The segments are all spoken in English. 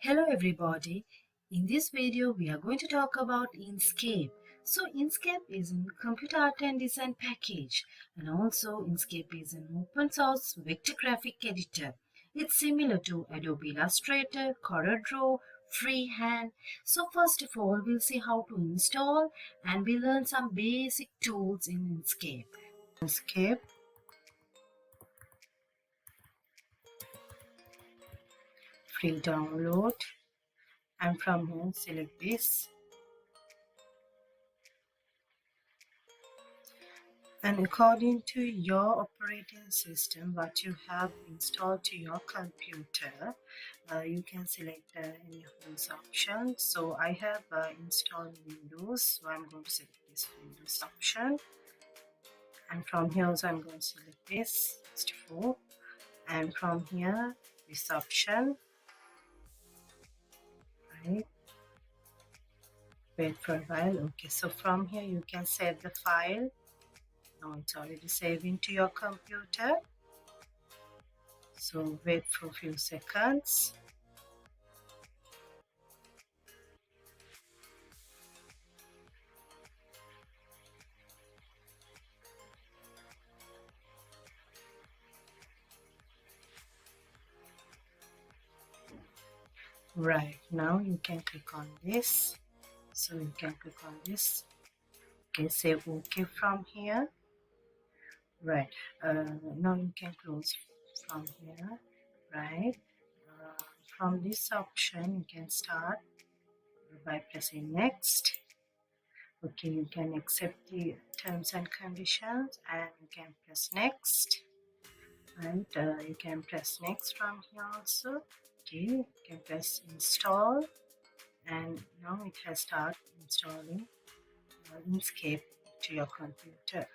Hello everybody. In this video we are going to talk about Inkscape. So Inkscape is a computer art and design package, and also Inkscape is an open source vector graphic editor. It's similar to Adobe Illustrator, CorelDRAW, Freehand. So first of all we'll see how to install and we'll learn some basic tools in Inkscape. Inkscape, free download, and from here select this. And according to your operating system, what you have installed to your computer, you can select any of those options. So I have installed Windows, so I'm going to select this Windows option. And from here also I'm going to select this 64. And from here, this option, right? Wait for a while. Okay, so from here you can save the file. Now it's already saved into your computer. So wait for a few seconds. Right, now you can click on this. So you can click on this. Okay, say OK from here. Right, now you can close from here. Right, from this option you can start by pressing next. Okay, you can accept the terms and conditions and you can press next. And you can press next from here also. Okay, you can press install, and now it has started installing Inkscape to your computer.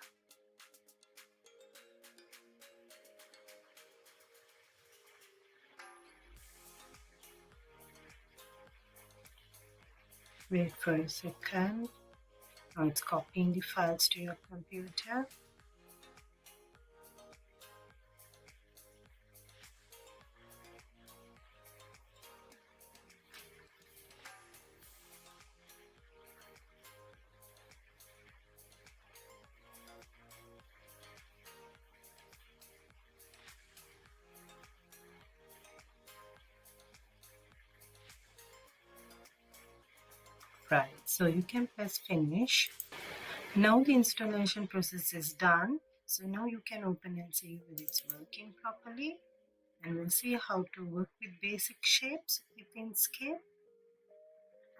Wait for a second. Now it's copying the files to your computer. Right, so you can press finish. Now the installation process is done. So now you can open and see whether it's working properly. And we'll see how to work with basic shapes with Inkscape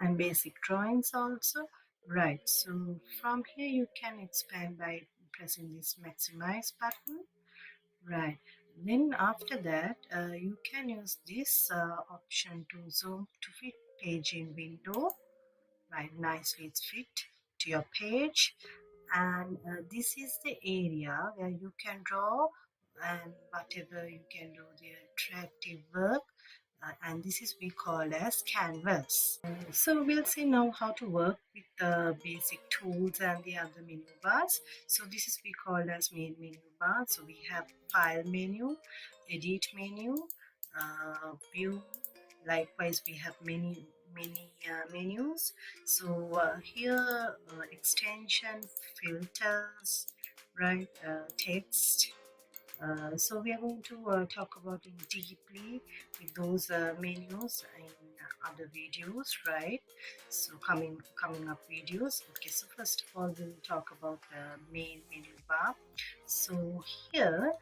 and basic drawings also. Right, so from here you can expand by pressing this maximize button. Right, then after that you can use this option to zoom to fit page in window. Right, nicely it's fit to your page, and this is the area where you can draw and whatever you can do the attractive work, and this is we call as canvas. So we'll see now how to work with the basic tools and the other menu bars. So this is we call as main menu bar. So we have file menu, edit menu, view. Likewise we have many menus. So here extension, filters, right, text. So we are going to talk about it deeply with those menus in other videos, right? So coming up videos. Okay, so first of all we'll talk about the main menu bar. So here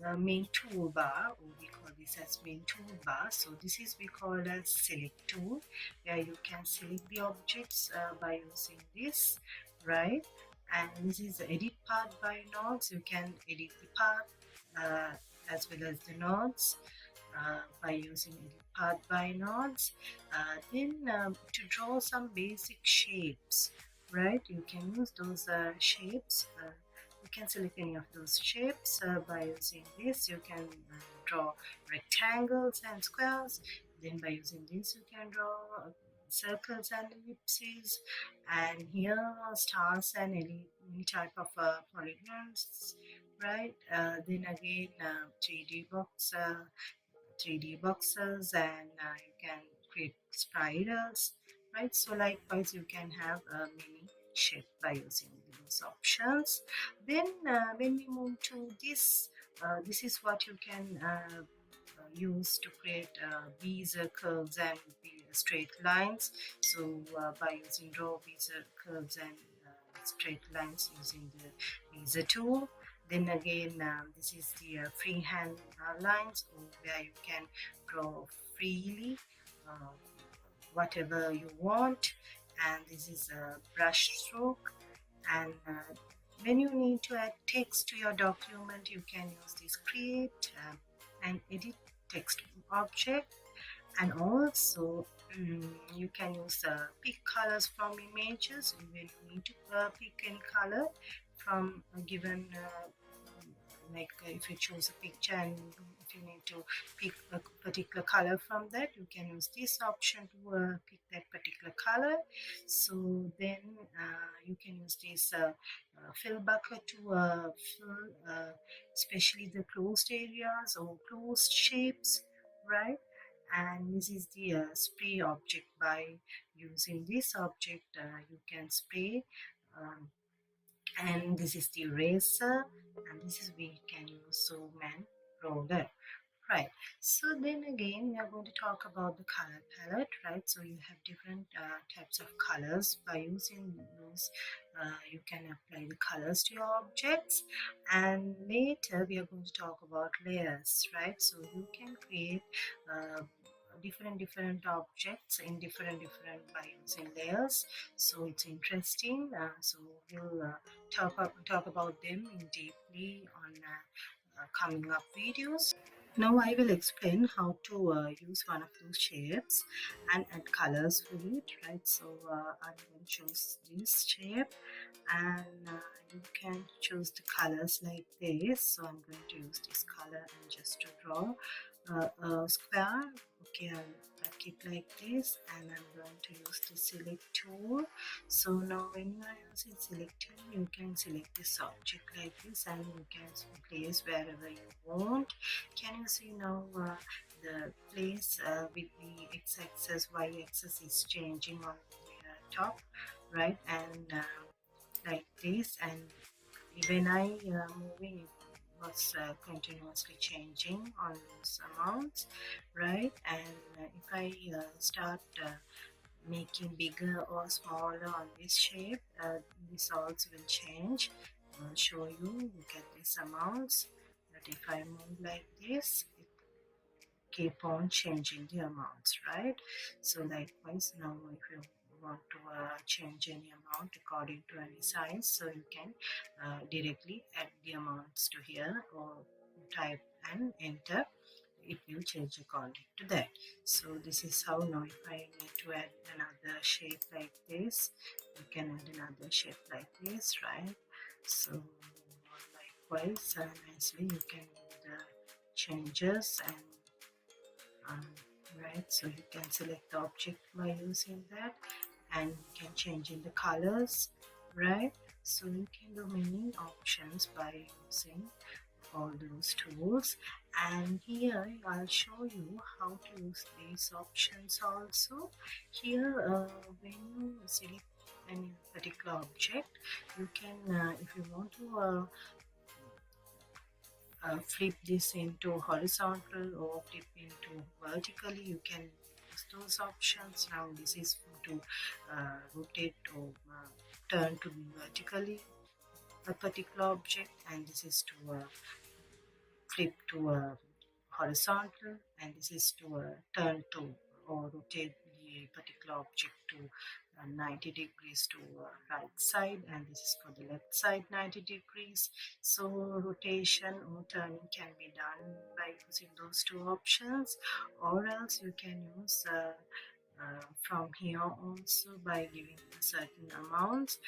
the main toolbar, or we call this as main toolbar. So this is we call as select tool, where you can select the objects by using this, right? And this is the edit path by nodes. You can edit the path as well as the nodes by using edit path by nodes. Then to draw some basic shapes, right? You can use those shapes. You can select any of those shapes by using this. You can draw rectangles and squares. Then by using this you can draw circles and ellipses, and here stars and any type of polygons, right? Then again 3D boxes, and you can create spirals, right? So likewise you can have many shape by using these options. Then when we move to this, this is what you can use to create bezier curves and straight lines. So by using draw bezier curves and straight lines using the bezier tool. Then again, this is the freehand lines where you can draw freely whatever you want, and this is a brush stroke. And when you need to add text to your document, you can use this create and edit text object. And also you can use pick colors from images when you need to pick any color from a given like if you choose a picture and if you need to pick a particular color from that, you can use this option to pick that particular color. So then you can use this fill bucket to fill especially the closed areas or closed shapes, right? And this is the spray object. By using this object you can spray, and this is the eraser, and this is we can use zoom and roller, right? So then again we are going to talk about the color palette, right? So you have different types of colors. By using those you can apply the colors to your objects, and later we are going to talk about layers, right? So you can create different objects in different by using layers. So it's interesting, so we'll talk about them in deeply on coming up videos. Now I will explain how to use one of those shapes and add colors for it, right? So I'm going to choose this shape, and you can choose the colors like this. So I'm going to use this color and just to draw a square. Okay, I'll keep like this, and I'm going to use the select tool. So now when you are using select tool, you can select this object like this, and you can place wherever you want. Can you see now the place with the x-axis, y-axis is changing on the top, right? And like this, and when I moving, it was continuously changing on those amounts, right? And if I start making bigger or smaller on this shape, this also will change. I'll show you. Look at these amounts. But if I move like this, it keep on changing the amounts, right? So likewise, now if you want to change any amount according to any size, so you can directly add the amounts to here or type and enter. It will change according to that. So this is how. Now if I need to add another shape like this, you can add another shape like this, right? So likewise nicely you can do the changes, and right, so you can select the object by using that, and you can change in the colors, right? So you can do many options by using all those tools. And here I'll show you how to use these options also. Here when you select any particular object, you can if you want to flip this into horizontal or flip into vertically, you can use those options. Now this is to rotate or turn to vertically a particular object, and this is to flip to a horizontal, and this is to turn to or rotate the particular object to 90 degrees to right side, and this is for the left side 90 degrees. So rotation or turning can be done by using those two options, or else you can use from here also by giving certain amounts,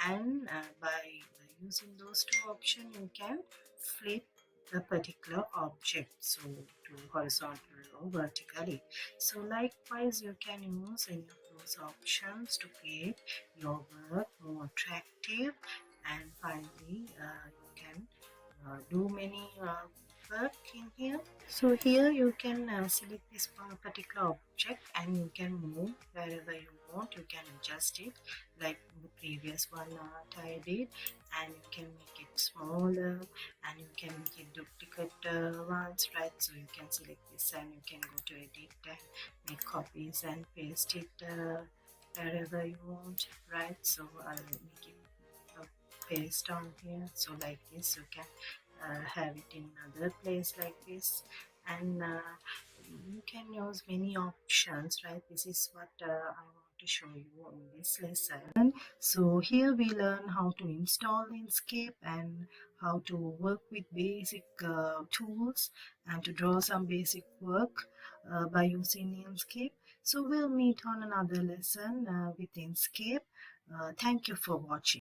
and by using those two options you can flip a particular object, so to horizontal or vertically. So likewise you can use any of those options to create your work more attractive, and finally you can do many work in here. So here you can select this particular object and you can move wherever you want. You can adjust it like the previous one I did, and you can make it smaller and you can make it duplicate ones, right? So you can select this and you can go to edit and make copies and paste it wherever you want, right? So I'll make it paste on here, so like this you can have it in another place like this, and you can use many options, right? This is what I want to show you in this lesson. So here we learn how to install Inkscape and how to work with basic tools and to draw some basic work by using Inkscape. So we'll meet on another lesson with Inkscape. Thank you for watching.